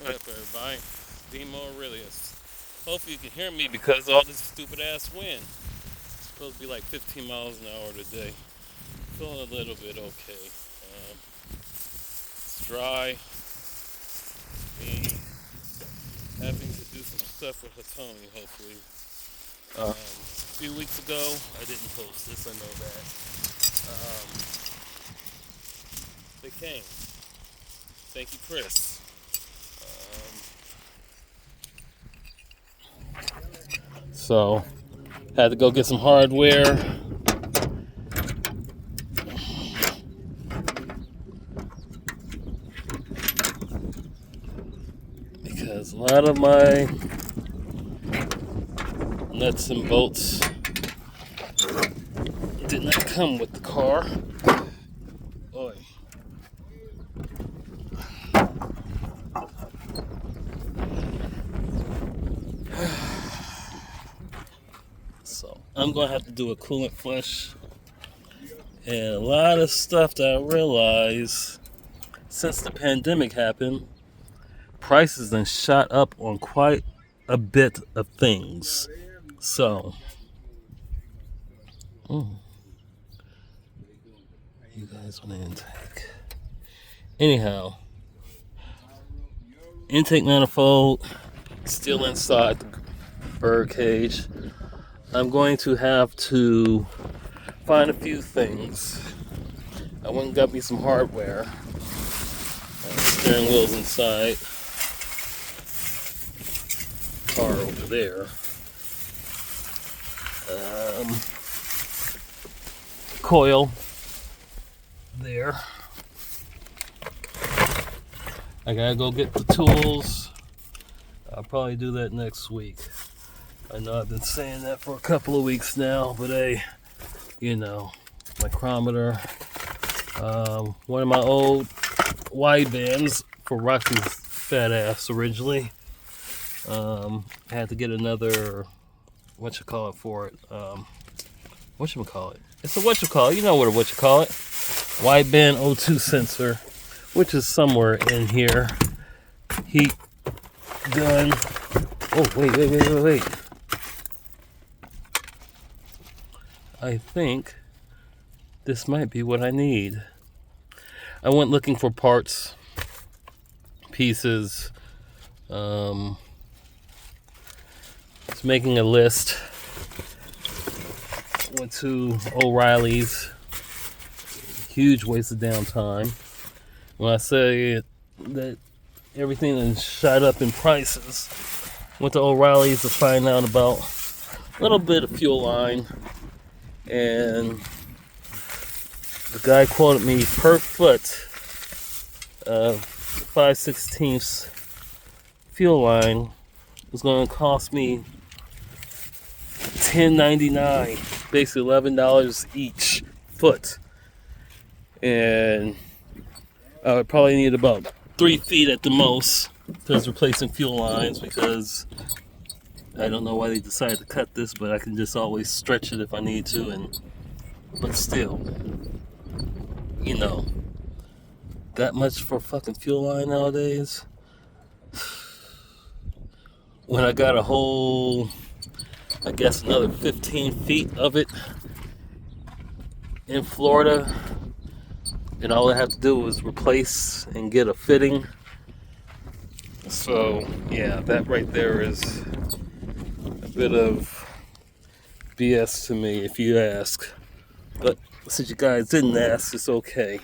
What up, everybody? Demo Aurelius. Hopefully you can hear me because of all this stupid ass wind. It's supposed to be like 15 miles an hour today. Feeling a little bit okay. It's dry. Me having to do some stuff with Hatomi, hopefully. A few weeks ago, I didn't post this, I know that. They came. Thank you, Chris. So, had to go get some hardware. Because a lot of my nuts and bolts did not come with the car. Oy. So I'm gonna have to do a coolant flush, and a lot of stuff that I realized since the pandemic happened, prices then shot up on quite a bit of things. So, you guys want to intake? Anyhow, intake manifold still inside the bird cage. I'm going to have to find a few things. I went and got me some hardware. Steering wheel's inside. Car over there. Coil there. I gotta go get the tools. I'll probably do that next week. I know I've been saying that for a couple of weeks now, but hey, micrometer. One of my old wide bands for Roxy's fat ass originally. I had to get another, for it. Whatchamacallit? It's a whatchamacallit. You know what a whatchamacallit. Wideband O2 sensor, which is somewhere in here. Heat gun. Oh, wait. I think this might be what I need. I went looking for parts, pieces, was making a list. Went to O'Reilly's. Huge waste of downtime. When I say that everything is shot up in prices, went to O'Reilly's to find out about a little bit of fuel line, and the guy quoted me per foot 5/16 fuel line was going to cost me $10.99, basically $11 each foot, and I would probably need about 3 feet at the most because replacing fuel lines, because I don't know why they decided to cut this, but I can just always stretch it if I need to, but still, that much for fucking fuel line nowadays. When I got a whole, I guess another 15 feet of it in Florida, and all I have to do is replace and get a fitting. So yeah, that right there is a bit of BS to me, if you ask. But since you guys didn't ask, it's okay.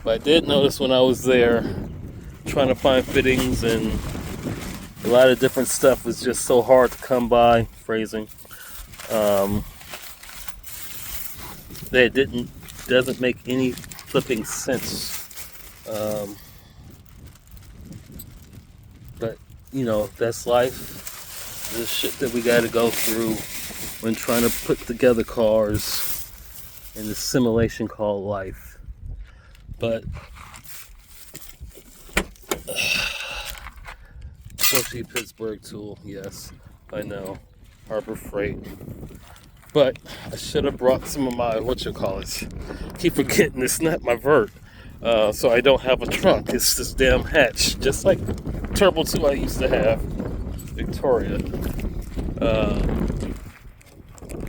But I did notice when I was there trying to find fittings, and a lot of different stuff was just so hard to come by. Phrasing. That doesn't make any flipping sense. But that's life. The shit that we got to go through when trying to put together cars in this simulation called life. But especially Pittsburgh tool, yes, I know, Harbor Freight. But I should have brought some of my keep forgetting it's not my vert. So I don't have a trunk. It's this damn hatch, just like Turbo 2 I used to have, Victoria.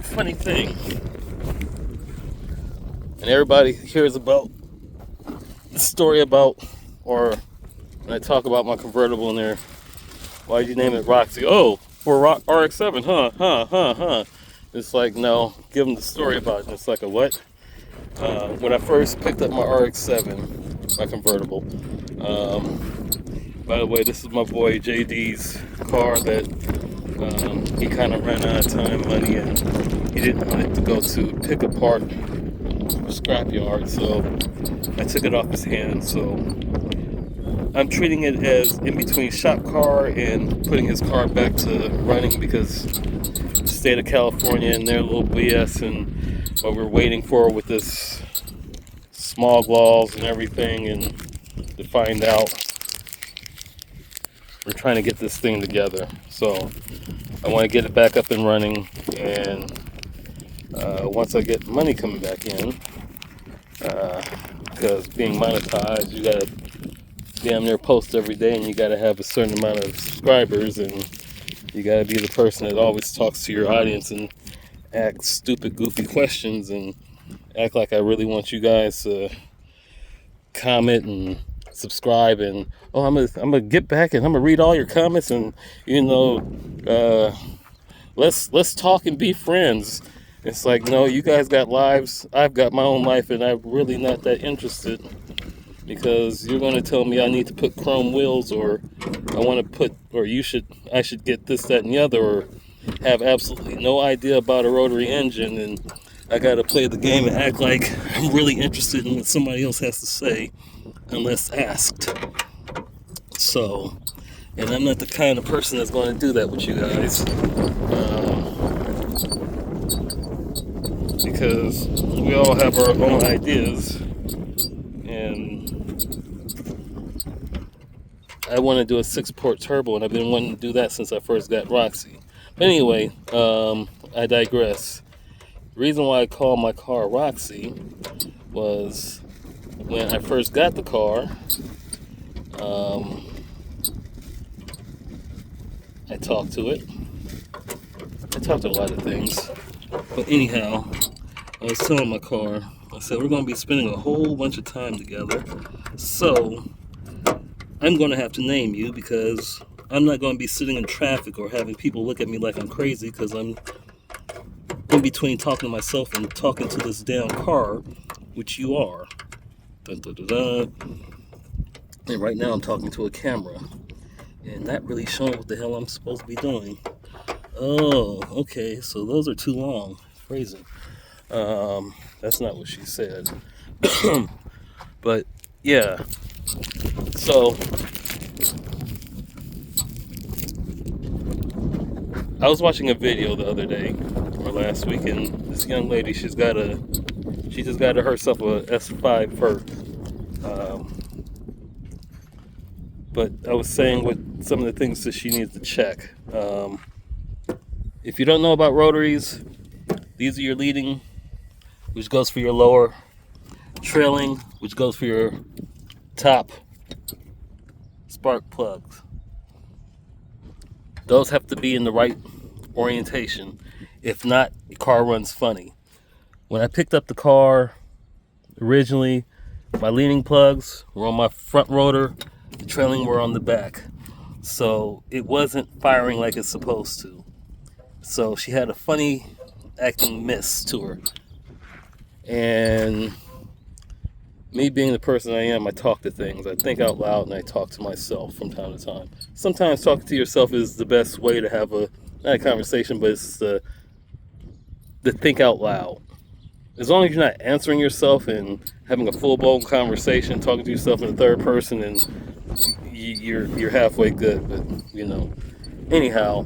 Funny thing, and everybody hears about the story about, or when I talk about my convertible in there, why'd you name it Roxy? Oh, for RX-7, huh. It's like, no, give them the story about it. And it's like, a what? When I first picked up my RX-7, my convertible, by the way, this is my boy JD's car that he kind of ran out of time, money, and he didn't want it to go to pick apart scrapyard, so I took it off his hands. So I'm treating it as in between shop car and putting his car back to running, because the state of California and their little BS and what we're waiting for with this smog laws and everything, and to find out, we're trying to get this thing together. So I want to get it back up and running, and once I get money coming back in, because being monetized, you gotta damn near post every day, and you gotta have a certain amount of subscribers, and you gotta be the person that always talks to your audience and asks stupid, goofy questions, and act like I really want you guys to comment and subscribe, and I'm gonna get back and I'm gonna read all your comments, and let's talk and be friends. It's like, no, you guys got lives, I've got my own life, and I'm really not that interested, because you're going to tell me I need to put chrome wheels, or I want to put, or I should get this, that, and the other, or have absolutely no idea about a rotary engine, and I got to play the game and act like I'm really interested in what somebody else has to say, unless asked. So, and I'm not the kind of person that's going to do that with you guys. Because we all have our own ideas, and I want to do a 6-port turbo, and I've been wanting to do that since I first got Roxy. But anyway, I digress. The reason why I call my car Roxy was when I first got the car, I talked to it. I talked to a lot of things. But anyhow, I was telling my car, I said, we're going to be spending a whole bunch of time together, so I'm going to have to name you, because I'm not going to be sitting in traffic or having people look at me like I'm crazy, because I'm in between talking to myself and talking to this damn car, which you are. Dun, dun, dun, dun. And right now I'm talking to a camera, and not really showing what the hell I'm supposed to be doing. Oh, okay, so those are too long. Phrasing. That's not what she said. But, yeah. So, I was watching a video the other day, or last week, and this young lady, she just got herself a S5 Vert. But I was saying what some of the things that she needs to check. If you don't know about rotaries, these are your leading, which goes for your lower, trailing, which goes for your top spark plugs. Those have to be in the right orientation. If not, the car runs funny. When I picked up the car originally, my leading plugs were on my front rotor, the trailing were on the back. So it wasn't firing like it's supposed to. So she had a funny acting miss to her. And me being the person I am, I talk to things. I think out loud, and I talk to myself from time to time. Sometimes talking to yourself is the best way to have not a conversation, but it's the think out loud. As long as you're not answering yourself and having a full-blown conversation, talking to yourself in the third person, and you're halfway good. But anyhow,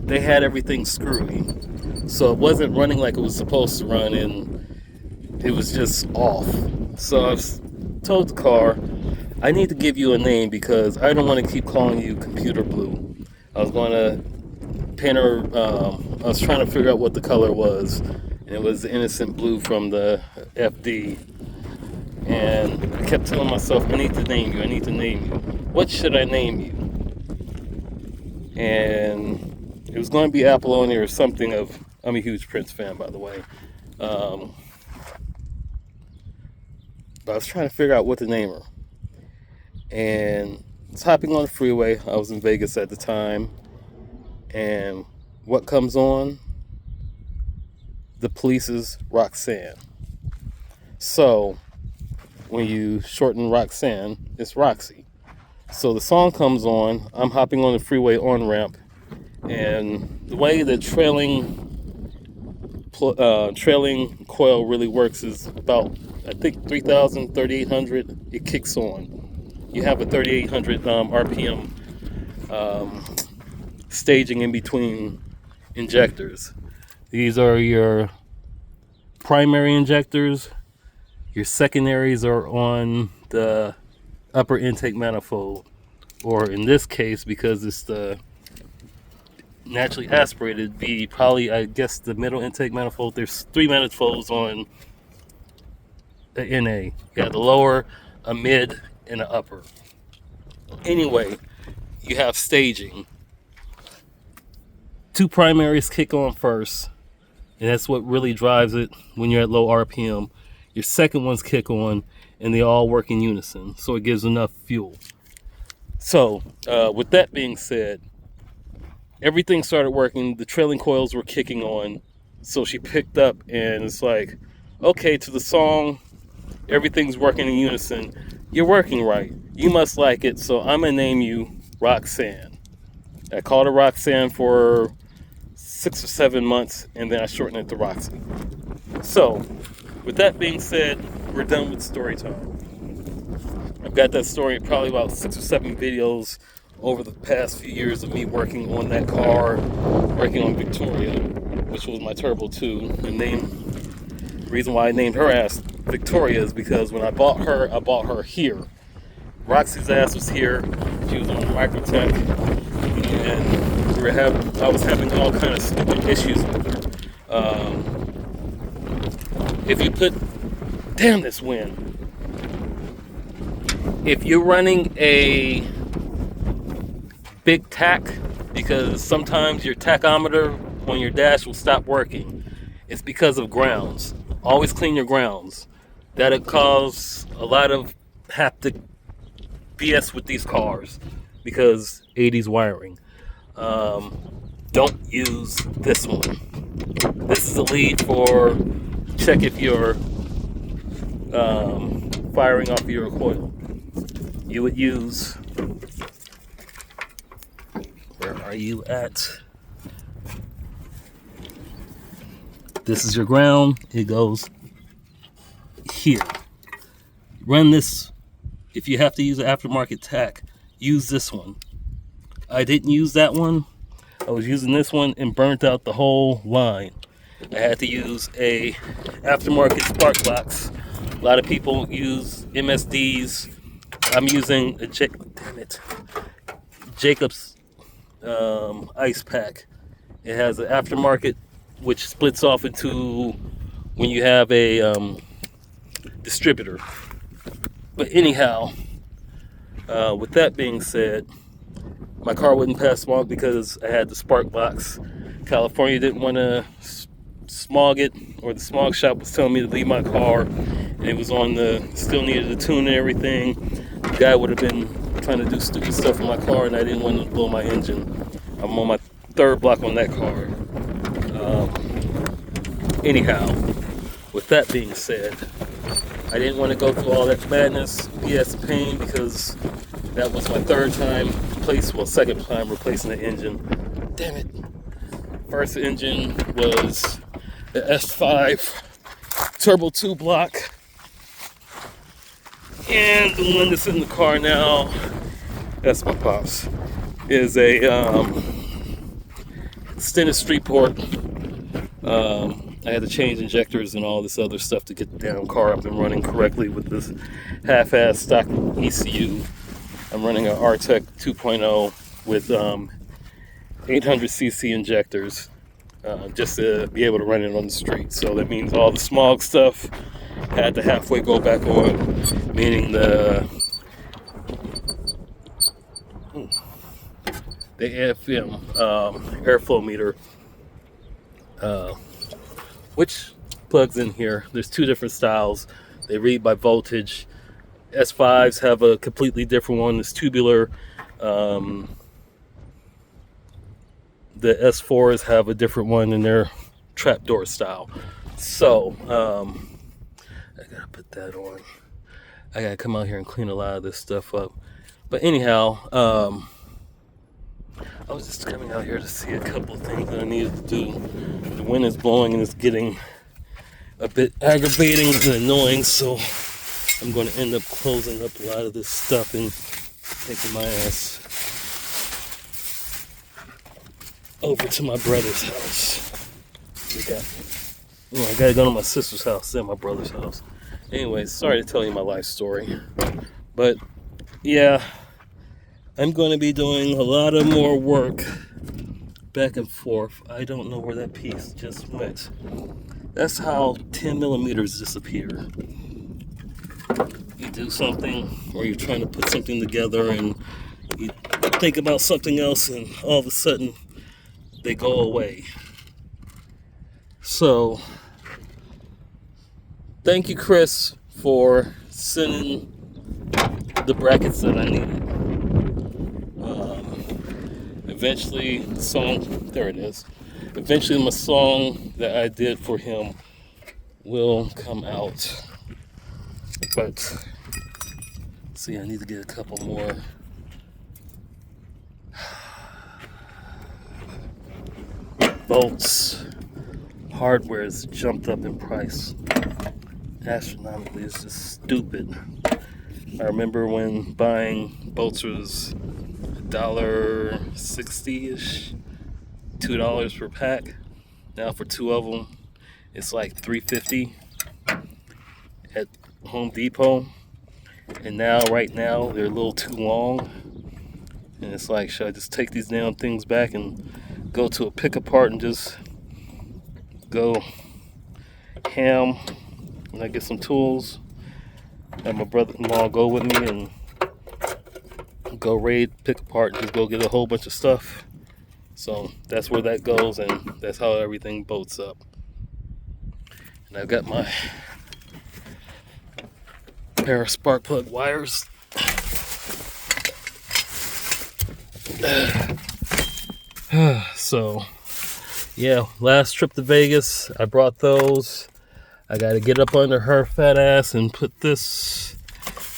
they had everything screwy, so it wasn't running like it was supposed to run, and it was just off. So I told the car, I need to give you a name, because I don't want to keep calling you Computer Blue. I was going to paint her, I was trying to figure out what the color was, and it was the innocent blue from the FD. And I kept telling myself, I need to name you, I need to name you. What should I name you? And it was going to be Apollonia or something of, I'm a huge Prince fan, by the way. But I was trying to figure out what to name her. And I was hopping on the freeway. I was in Vegas at the time. And what comes on? The Police's Roxanne. So when you shorten Roxanne, it's Roxy. So the song comes on. I'm hopping on the freeway on ramp, and the way the trailing coil really works is about, I think, 3,000, 3,800. It kicks on. You have a 3,800 RPM staging in between injectors. These are your primary injectors. Your secondaries are on the upper intake manifold, or in this case, because it's the naturally aspirated, be probably, I guess, the middle intake manifold. There's 3 manifolds on the NA. You got the lower, a mid, and an upper. Anyway, you have staging. 2 primaries kick on first, and that's what really drives it when you're at low RPM. Your second ones kick on, and they all work in unison, so it gives enough fuel. So, with that being said, everything started working. The trailing coils were kicking on, so she picked up, and it's like, okay, to the song, everything's working in unison. You're working right. You must like it, so I'm going to name you Roxanne. I called her Roxanne for 6 or 7 months, and then I shortened it to Roxy. So, with that being said, we're done with story time. I've got that story in probably about 6 or 7 videos over the past few years of me working on that car, working on Victoria, which was my Turbo 2. And the reason why I named her ass Victoria is because when I bought her here. Roxy's ass was here. She was on Microtech, and I was having all kind of stupid issues with her. If you put, damn this wind. If you're running a big tack, because sometimes your tachometer on your dash will stop working, it's because of grounds. Always clean your grounds. That'll cause a lot of haptic BS with these cars because 80s wiring. Don't use this one. This is a lead for check if you're firing off your coil. You would use, where are you at? This is your ground. It goes here. Run this. If you have to use an aftermarket tack, use this one. I didn't use that one. I was using this one and burnt out the whole line. I had to use a aftermarket spark box. A lot of people use MSDs. I'm using a Jacob's ice pack. It has an aftermarket which splits off into when you have a distributor. But anyhow, with that being said, my car wouldn't pass smog because I had the spark box. California didn't want to smog it, or the smog shop was telling me to leave my car, and it was on still needed to tune and everything. The guy would have been trying to do stupid stuff in my car, and I didn't want to blow my engine. I'm on my 3rd block on that car. Anyhow, with that being said, I didn't want to go through all that madness, BS pain, because that was my 3rd time second time replacing the engine. Damn it. First engine was the S5 Turbo 2 block. And the one that's in the car now, that's my pops, is a Stennis Street Port. I had to change injectors and all this other stuff to get the damn car up and running correctly with this half-ass stock ECU. I'm running an RTEC 2.0 with 800cc injectors. just to be able to run it on the street. So that means all the smog stuff had to halfway go back on, meaning the FM airflow meter, which plugs in here. There's two different styles. They read by voltage. S5s have a completely different one. It's tubular. The S4s have a different one in their trapdoor style. So I gotta put that on. I gotta come out here and clean a lot of this stuff up. But anyhow, I was just coming out here to see a couple of things that I needed to do. The wind is blowing and it's getting a bit aggravating and annoying, so I'm going to end up closing up a lot of this stuff and taking my ass over to my brother's house. I gotta go to my sister's house, then my brother's house. Anyways, sorry to tell you my life story. But yeah, I'm going to be doing a lot of more work back and forth. I don't know where that piece just went. That's how 10 millimeters disappear. You do something, or you're trying to put something together and you think about something else and all of a sudden they go away. So, thank you, Chris, for sending the brackets that I needed. Eventually, the song, there it is. Eventually, my song that I did for him will come out. But, see, I need to get a couple more. Bolts. Hardware has jumped up in price astronomically. It's just stupid. I remember when buying bolts was $1.60-ish, $2 per pack. Now for two of them, it's like $3.50 at Home Depot. And now, right now, they're a little too long. And it's like, should I just take these damn things back and go to a pick apart and just go ham? And I get some tools. Have my brother-in-law go with me and go raid, pick apart, and just go get a whole bunch of stuff. So that's where that goes, and that's how everything bolts up. And I've got my pair of spark plug wires. So yeah, last trip to Vegas, I brought those. I got to get up under her fat ass and put this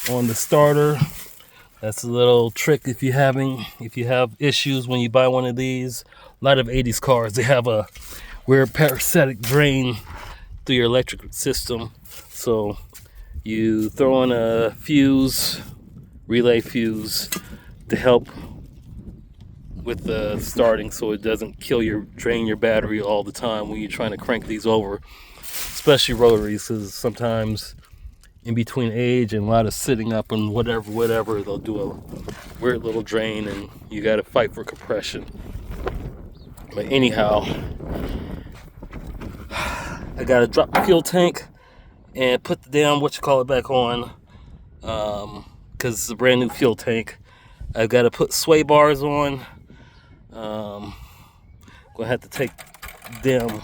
on the starter. That's a little trick if you have issues when you buy one of these. A lot of 80s cars, they have a weird parasitic drain through your electric system. So you throw on a fuse, relay fuse, to help with the starting so it doesn't drain your battery all the time when you're trying to crank these over. Especially rotaries, because sometimes in between age and a lot of sitting up and whatever, they'll do a weird little drain and you got to fight for compression. But anyhow, I got to drop the fuel tank and put the damn back on, because it's a brand new fuel tank. I've got to put sway bars on. Gonna have to take them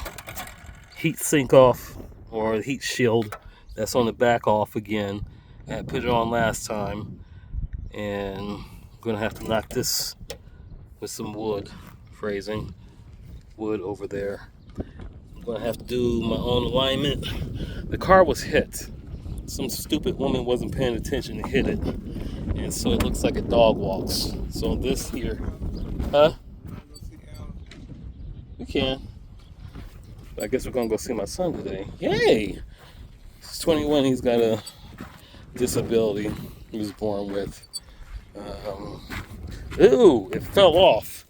heat sink off, or the heat shield that's on the back off again. I put it on last time, and I'm gonna have to knock this with some wood, phrasing wood over there. I'm gonna have to do my own alignment. The car was hit. Some stupid woman wasn't paying attention and hit it, and so it looks like a dog walks. So this here, we can. I guess we're gonna go see my son today. Yay! He's 21. He's got a disability he was born with. Ooh, it fell off.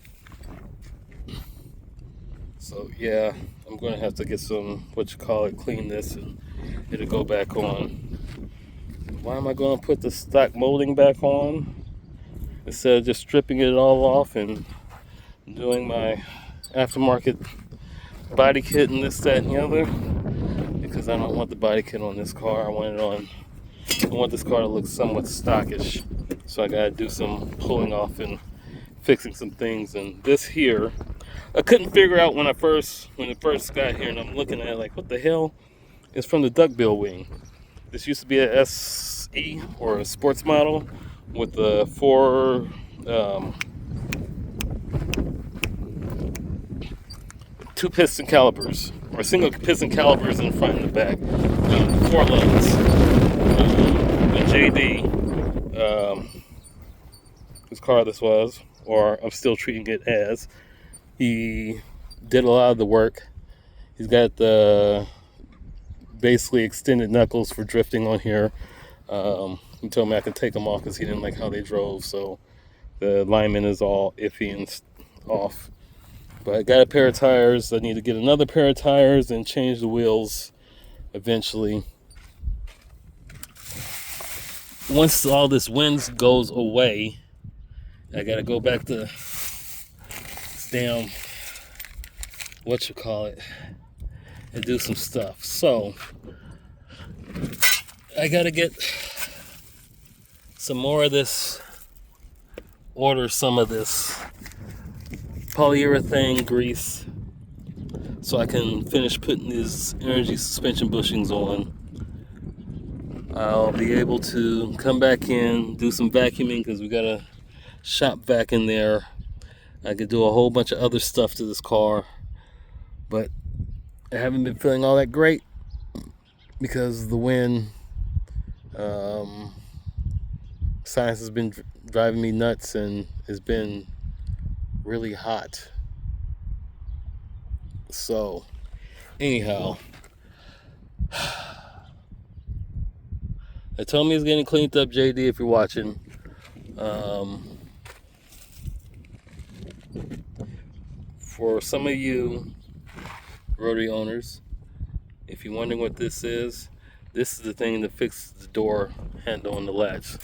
So yeah, I'm gonna have to get some clean this, and it'll go back on. Why am I gonna put the stock molding back on instead of just stripping it all off and doing my aftermarket body kit and this, that, and the other, because I don't want the body kit on this car. I want this car to look somewhat stockish. So I gotta do some pulling off and fixing some things. And this here, I couldn't figure out when it first got here, and I'm looking at it like, what the hell? It's from the duckbill wing. This used to be a SE or a sports model with the four two piston calipers, or single piston calipers in front and the back, 4 loads. When JD, whose car this was, or I'm still treating it as, he did a lot of the work. He's got the basically extended knuckles for drifting on here. He told me I could take them off because he didn't like how they drove, so the alignment is all iffy and off. But I got a pair of tires. I need to get another pair of tires and change the wheels eventually. Once all this wind goes away, I gotta go back to this damn and do some stuff. So I gotta get some more of this, order some of this polyurethane grease so I can finish putting these energy suspension bushings on. I'll be able to come back in, do some vacuuming because we got a shop vac in there. I could do a whole bunch of other stuff to this car, but I haven't been feeling all that great because the wind. Science has been driving me nuts and it's been really hot. So, anyhow, I told me it's getting cleaned up, JD, if you're watching. For some of you rotary owners, if you're wondering what this is the thing that fixes the door handle on the latch.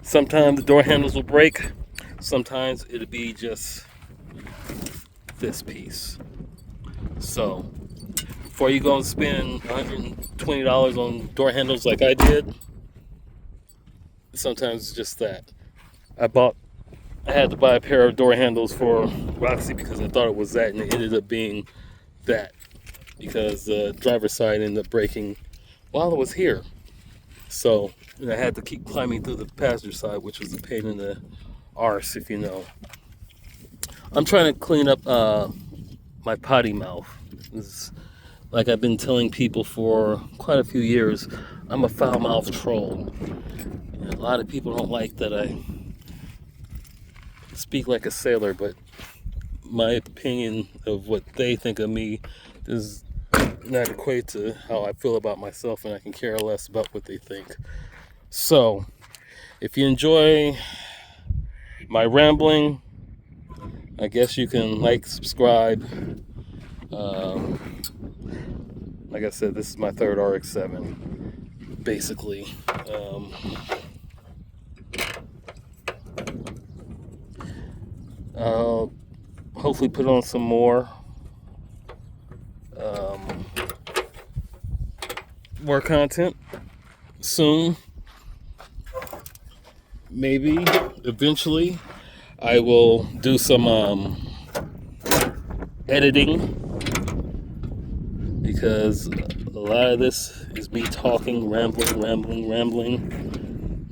Sometimes the door handles will break. Sometimes it'll be just this piece. So, before you go and spend $120 on door handles like I did, sometimes it's just that. I had to buy a pair of door handles for Roxy because I thought it was that, and it ended up being that because the driver's side ended up breaking while I was here. So, and I had to keep climbing through the passenger side, which was a pain in the arse, if you know. I'm trying to clean up my potty mouth. Like I've been telling people for quite a few years, I'm a foul-mouthed troll. And a lot of people don't like that I speak like a sailor, but my opinion of what they think of me does not equate to how I feel about myself, and I can care less about what they think. So, if you enjoy my rambling, I guess you can like, subscribe. Like I said, this is my third RX-7, basically. I'll hopefully put on some more content soon. Maybe eventually I will do some editing, because a lot of this is me talking, rambling.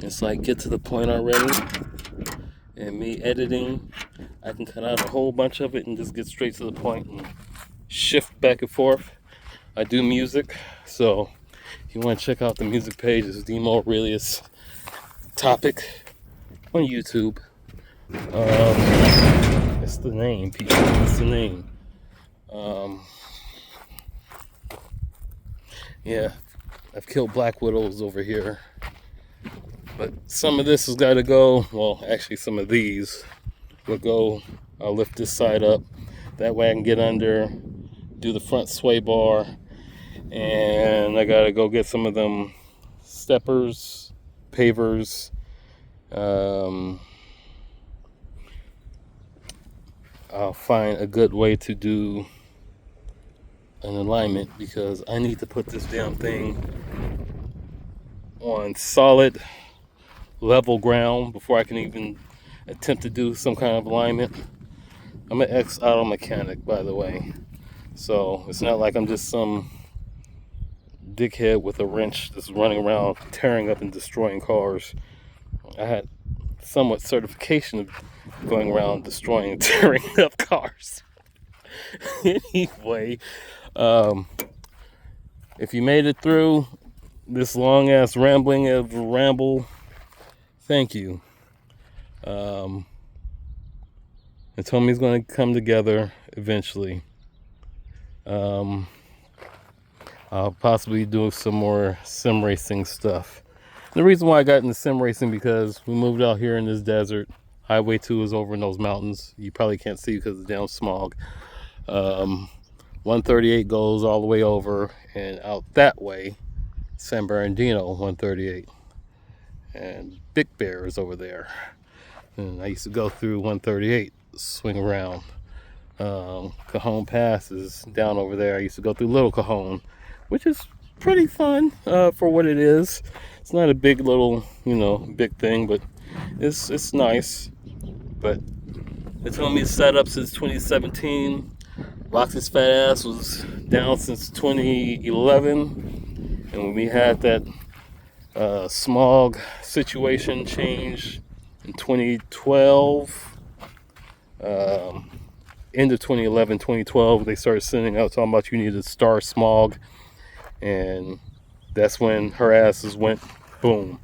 It's like, get to the point already. And me editing, I can cut out a whole bunch of it and just get straight to the point and shift back and forth. I do music, so if you want to check out the music page, it's Demo Aurelius Topic on YouTube. That's the name, people. That's the name. Yeah, I've killed black widows over here. But some of this has got to go. Well, actually, some of these will go. I'll lift this side up. That way I can get under, do the front sway bar. And I got to go get some of them steppers, pavers. I'll find a good way to do an alignment because I need to put this damn thing on solid level ground before I can even attempt to do some kind of alignment. I'm an ex-auto mechanic, by the way, so it's not like I'm just some dickhead with a wrench that's running around tearing up and destroying cars. I had somewhat certification of going around destroying and tearing up cars. Anyway, if you made it through this long ass rambling of ramble, thank you. And told me he's going to come together eventually. I'll possibly do some more sim racing stuff. The reason why I got into sim racing because we moved out here in this desert. Highway 2 is over in those mountains. You probably can't see because of the damn smog. 138 goes all the way over and out that way. San Bernardino 138. And Big Bear is over there. And I used to go through 138, swing around. Cajon Pass is down over there. I used to go through Little Cajon, which is pretty fun for what it is. It's not a big little, big thing, but it's nice. But they told me it's set up since 2017. Roxy's fat ass was down since 2011, and when we had that smog situation change in 2012, end of 2011, 2012, they started sending out talking about you need to star smog, and that's when her asses went boom.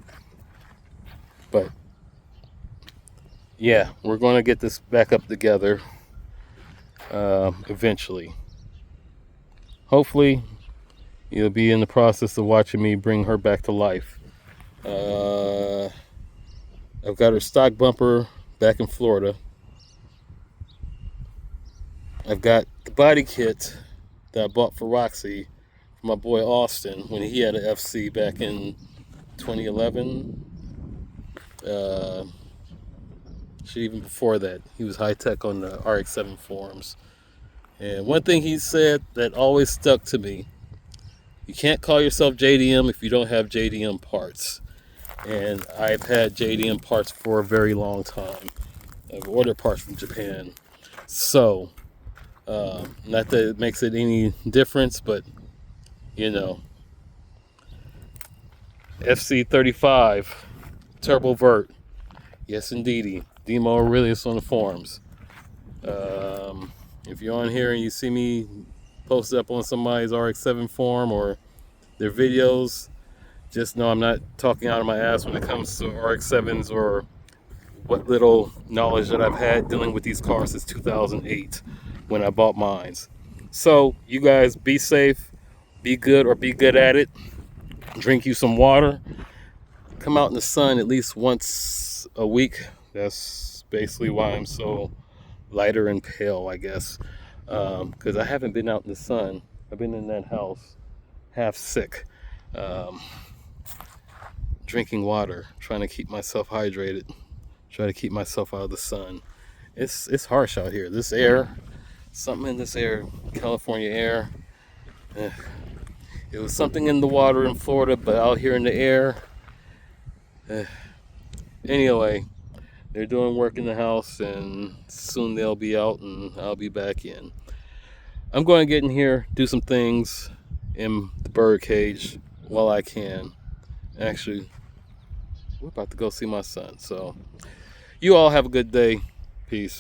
But yeah, we're going to get this back up together eventually. Hopefully, you'll be in the process of watching me bring her back to life. I've got her stock bumper back in Florida. I've got the body kit that I bought for Roxy from my boy Austin when he had an FC back in 2011. Shit, even before that, he was high tech on the RX-7 forums. And one thing he said that always stuck to me: you can't call yourself JDM if you don't have JDM parts. And I've had JDM parts for a very long time. I've ordered parts from Japan. So, not that it makes it any difference, but, FC35, Turbo Vert. Yes, indeedy. Demo Aurelius on the forums. If you're on here and you see me post up on somebody's RX-7 forum or their videos, just know I'm not talking out of my ass when it comes to RX-7s or what little knowledge that I've had dealing with these cars since 2008 when I bought mine. So you guys be safe, be good or be good at it. Drink you some water. Come out in the sun at least once a week. That's basically why I'm so lighter and pale, I guess. Because I haven't been out in the sun. I've been in that house half sick. Drinking water, trying to keep myself hydrated, try to keep myself out of the sun. It's harsh out here. This air, something in this air, California air. It was something in the water in Florida, but out here in the air. Anyway, they're doing work in the house, and soon they'll be out, and I'll be back in. I'm going to get in here, do some things in the bird cage while I can. Actually, we're about to go see my son. So, you all have a good day. Peace.